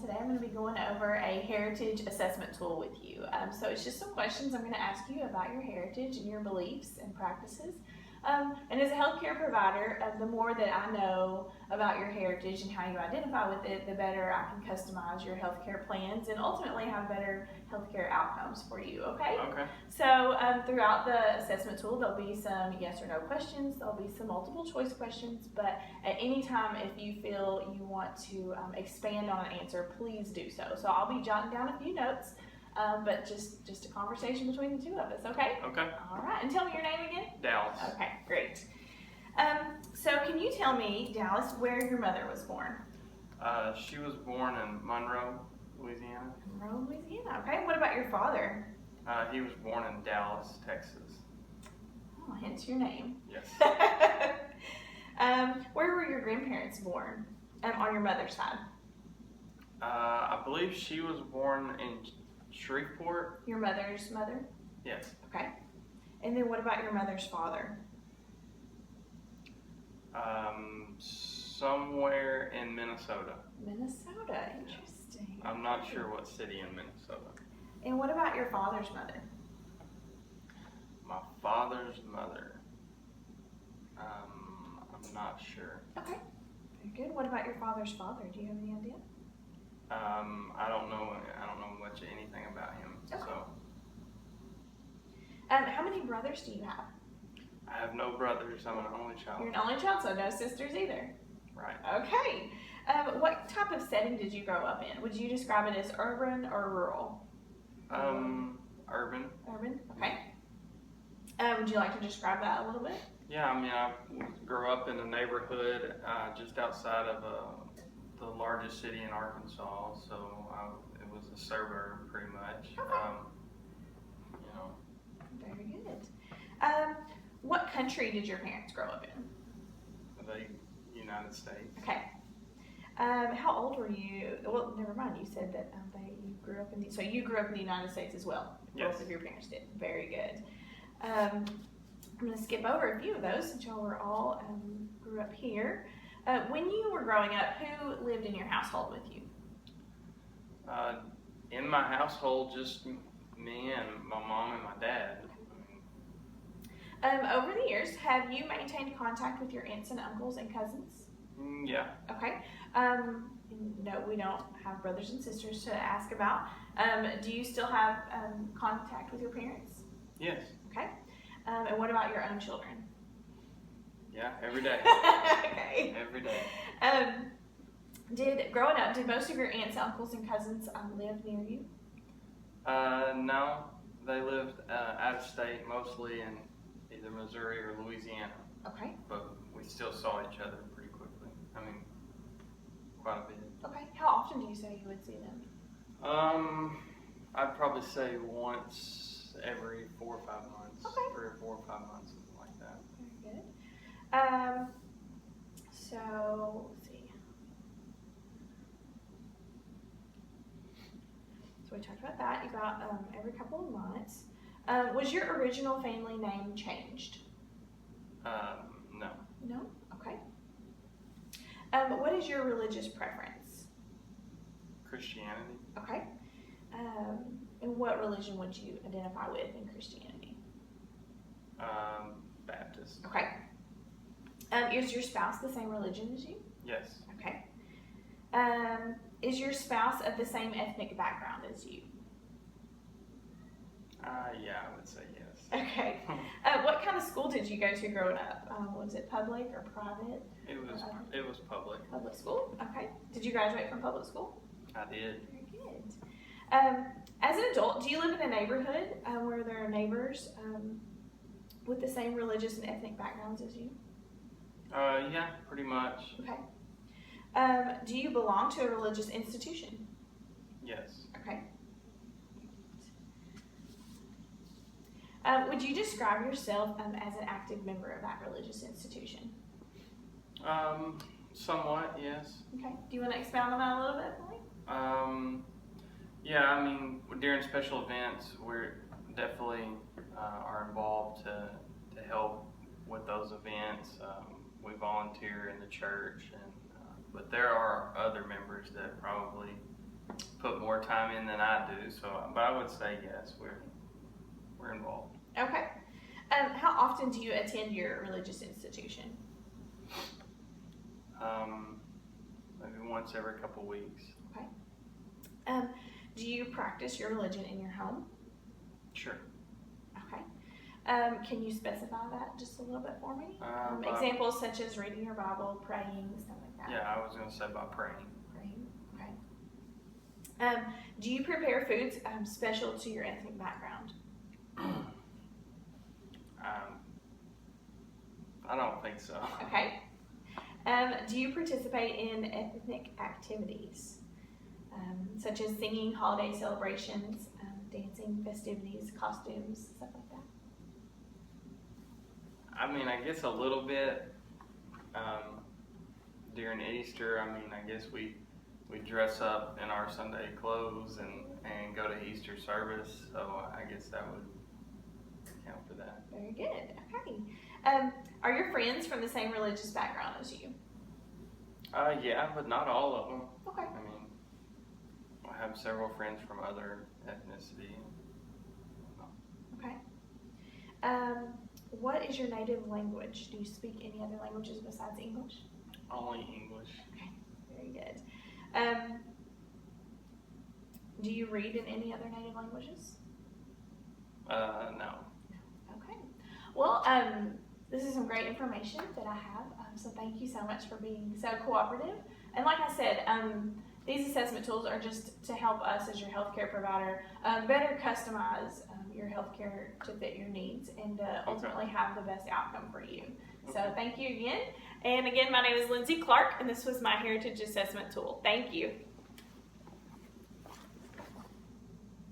Today I'm going to be going over a heritage assessment tool with you. So it's just some questions I'm going to ask you about your heritage and your beliefs and practices. And as a healthcare provider, the more that I know about your heritage and how you identify with it, the better I can customize your healthcare plans and ultimately have better healthcare outcomes for you, okay? Okay. So throughout the assessment tool, there'll be some yes or no questions, there'll be some multiple choice questions, but at any time if you feel you want to expand on an answer, please do so. So I'll be jotting down a few notes. But just a conversation between the two of us, okay? Okay. All right, and tell me your name again. Dallas. Okay, great. So can you tell me, Dallas, where your mother was born? She was born in Monroe, Louisiana. Monroe, Louisiana. Okay, what about your father? He was born in Dallas, Texas. Oh, hence your name. Yes. Where were your grandparents born on your mother's side? I believe she was born in Shreveport. Your mother's mother? Yes. Okay. And then what about your mother's father? Somewhere in Minnesota. Minnesota, interesting. I'm not sure what city in Minnesota. And what about your father's mother? My father's mother. I'm not sure. Okay, very good. What about your father's father? Do you have any idea? I don't know much anything about him. Okay. So How many brothers do you have? I have no brothers. I'm an only child. You're an only child, so no sisters either. Right. Okay. What type of setting did you grow up in? Would you describe it as urban or rural? Urban. Urban, okay. Would you like to describe that a little bit? Yeah, I mean, I grew up in a neighborhood just outside of the largest city in Arkansas, so it was a suburb pretty much. Okay. Very good. What country did your parents grow up in? The United States. Okay. How old were you? Well, never mind. You said that you grew up so you grew up in the United States as well. Yes. Both of your parents did. Very good. I'm going to skip over a few of those since y'all were all grew up here. When you were growing up, who lived in your household with you? In my household, just me and my mom and my dad. Over the years, have you maintained contact with your aunts and uncles and cousins? Yeah. Okay. No, we don't have brothers and sisters to ask about. Do you still have contact with your parents? Yes. Okay. And what about your own children? Yeah, every day. Okay. Every day. Growing up, did most of your aunts, uncles, and cousins live near you? No, they lived out of state, mostly in either Missouri or Louisiana. Okay. But we still saw each other pretty quickly. I mean, quite a bit. Okay. How often do you say you would see them? I'd probably say once every 4 or 5 months. Okay. 3 or 4 or 5 months, something like that. Very good. So let's see. So we talked about that. You got every couple of months. Was your original family name changed? No. No? Okay. What is your religious preference? Christianity. Okay. And what religion would you identify with in Christianity? Baptist. Okay. Is your spouse the same religion as you? Yes. Okay. Is your spouse of the same ethnic background as you? Yeah, I would say yes. Okay. What kind of school did you go to growing up? Was it public or private? It was public. Public school. Okay. Did you graduate from public school? I did. Very good. As an adult, do you live in a neighborhood where there are neighbors with the same religious and ethnic backgrounds as you? Yeah, pretty much. Okay. Do you belong to a religious institution? Yes. Okay. Would you describe yourself as an active member of that religious institution? Somewhat, yes. Okay. Do you want to expound on that a little bit for me? Yeah, I mean, during special events, we're definitely are involved to help with those events. We volunteer in the church, but there are other members that probably put more time in than I do. So, but I would say yes, we're involved. Okay. How often do you attend your religious institution? Maybe once every couple weeks. Okay. Do you practice your religion in your home? Sure. Okay. Can you specify that just a little bit for me? But- Examples such as reading your Bible, praying, stuff like that. Yeah, I was going to say about praying. Praying. Okay. Do you prepare foods special to your ethnic background? I don't think so. Okay. Do you participate in ethnic activities, such as singing, holiday celebrations, dancing, festivities, costumes, stuff like that? I mean, I guess a little bit during Easter. I mean, I guess we dress up in our Sunday clothes and go to Easter service. So I guess that would count for that. Very good. Okay. Are your friends from the same religious background as you? Yeah, but not all of them. Okay. I mean, I have several friends from other ethnicity. Okay. What is your native language? Do you speak any other languages besides English? Only English. Okay, very good. Do you read in any other native languages? No. Okay. Well, this is some great information that I have. So thank you so much for being so cooperative. And like I said, these assessment tools are just to help us as your healthcare provider better customize your healthcare to fit your needs and ultimately have the best outcome for you. So thank you again. And again, my name is Lindsay Clark, and this was my Heritage Assessment Tool. Thank you.